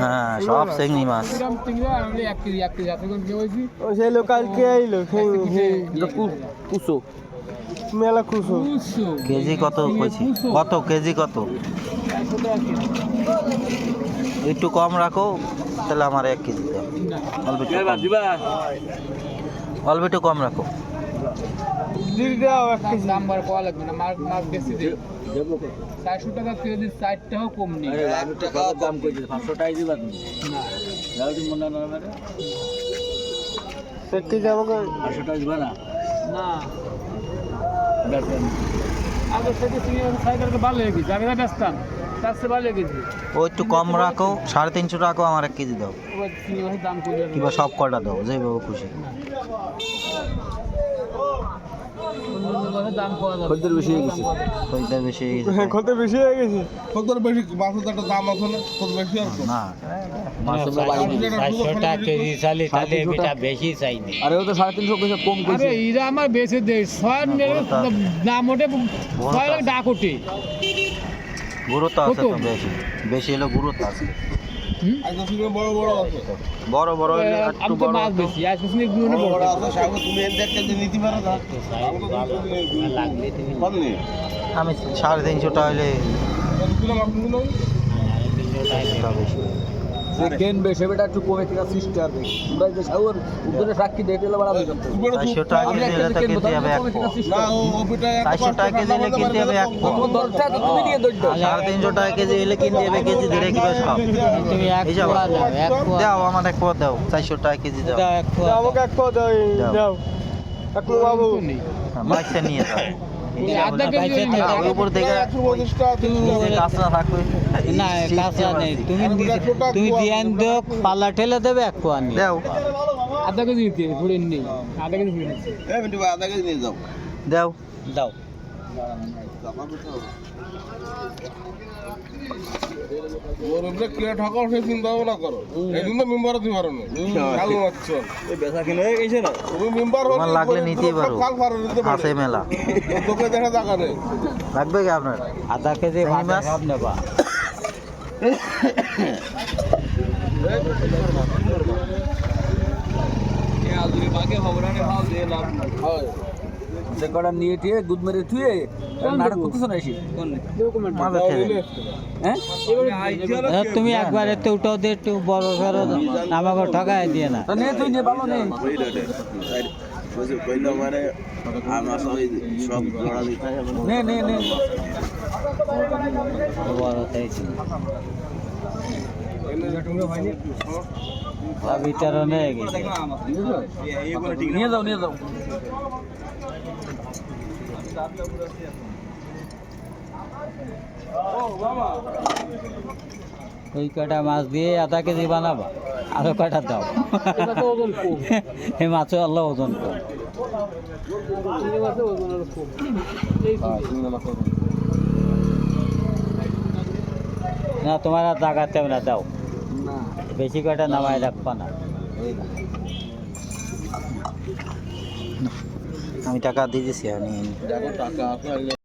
হ্যাঁ সব চিংড়ি মাছ। সেই লোকালকে আইলো কুসো মেলা খুশো কেজি কত কইছি? কত কেজি কত? একটু কম রাখো তাহলে আমার 1 কেজি দাও। অল্প একটু কম রাখো। দিল দাও 1 কেজি। নাম্বার পাওয়া লাগবে না, মাছ বেশি দিই 400 টাকা কেজি, 4 টাকাও কম নেই। আমি টাকা দাম কইছি 500 টাকাই দিবা তুমি না যাও তুমি মনে না মানে 1 কেজি আমাকে 500 টাকা দিবা না না দেখেন আগে থেকে চিংড়ি মাছ খাই করে ভালো হয়ে গেছে, আগে ব্যস্তাম তার চেয়ে ভালো হয়ে গেছে। ও একটু কম রাখো, 350 টাকা আমার 1 কেজি দাও, ওই চিংড়ি মাছের দাম কই যাবে? কিংবা সব কটা দাও যেভাবে খুশি। অন্য মাছের দাম পাওয়া যাবে, খদ্দের বেশি হয়ে গেছে। খরিদ্দার বেশি হয়ে গেছে। কত বেশি হয়ে গেছে। কত বেশি মাছের একটা দাম আছে না, কত বেশি আর কত? না আরে ও তো 350 পয়সা কম আরে কইছে এরা আমার বেশি দেয়, 6 মেরে দাম ওঠে 6 লাখ ডাক ওঠে। গুরুত্ব আছে তো বেশি, বেশি হলে গুরুত্ব আছে। একদম শুনে বড় বড় আছে। বড় বড় হলে একটু আমি তো বড় মাছ হতো। বেশি আর কিছু একটু বড় বড় বড় আছে, সাগর তুমি এর দেখতে যে নিতে পারো না। লাগলে তুমি পারলে। আমি 350 টাকা হলে কতগুলো মাছ নিলো? টাকা বেশি। যে কেন বেশি বেটা একটু কমে থেকে সিস্টার দেখ তোমরা যে সাউর উদ্দরে সাক্ষী দিতে হলে বড় দিতে 400 টাকা আমি কেজি একটা হলে তো কেন কিনতে হবে এক না পোয়া। ও পিটা 400 টাকা কেজি হলে কিনতে হবে এক পোয়া। তোমার দরজা তো তুমি দিয়ে দইছো 350 টাকা কেজি হলে কিনতে হবে কেজি ধরে কিলো সব। তুমি এক এই যাও, পোয়া দাও, এক পোয়া দাও আমার 1 পোয়া দাও, 400 টাকা কেজি দাও। দাও, এক পোয়া দাও আমাকে 1 পাও দাও দাও। দাও 1 পাও বাবু বাইসে নিয়ে যাও। আধা কেজি না, ওই উপর থেকে নিচে কাঁচা থাকবে। না কাঁচা নেই, তুমি দিয়ান দাও, পাল্লা ঠেলে দেবে এক পোয়া নিয়ে। দাও আধা কেজি দিতে পুরো নেই, আধা কেজি পুরো নিচ্ছে। এই মিন্টু ভাই আধা কেজি নিয়ে যাও। দাও দাও ওর উপরে কে ঠকাও সে চিন্তা ভাবনা করো। এই জন্য মেম্বার দিতে পারো না। কাল মারছ। এই বেচা কিনে হয়ে গেছে না তুমি মেম্বার হলে তোমার লাগলে নিতেই পারো, কাল পারো নিতে পারো। আছে মেলা। তোকে দেখা জায়গা নেই। লাগবে কি আপনার? আধা কেজি চিংড়ি মাছ? সব নেবা। যে কটা নিয়ে টিয়ে দুধ মেরে থুয়ে নাটক করতেছ না এসে মাঝে ঠেলে। হ্যাঁ তুমি একবার একটু উঠাও দিয়ে একটু বড় সড়ো আমাকে ঠকায় দিয়ে না। নে তুই নে ভালো নে মানে আমার সব জোড়া দিতে হবে। নে নে নে বড় চাইছি ভিতরে নিয়ে গেছে। নিয়ে যাও নিয়ে যাও ওই কটা মাছ দিয়ে আধা কেজি বানাবা, আরো কটা দাও। এই মাছ আল্লাহ ওজন কম। না তোমার আর জাগাতে হবে না, দাও বেশি কটা নামাই রাখবা না। আমি টাকা দিয়ে দিছি, আমি দেখো টাকা আছে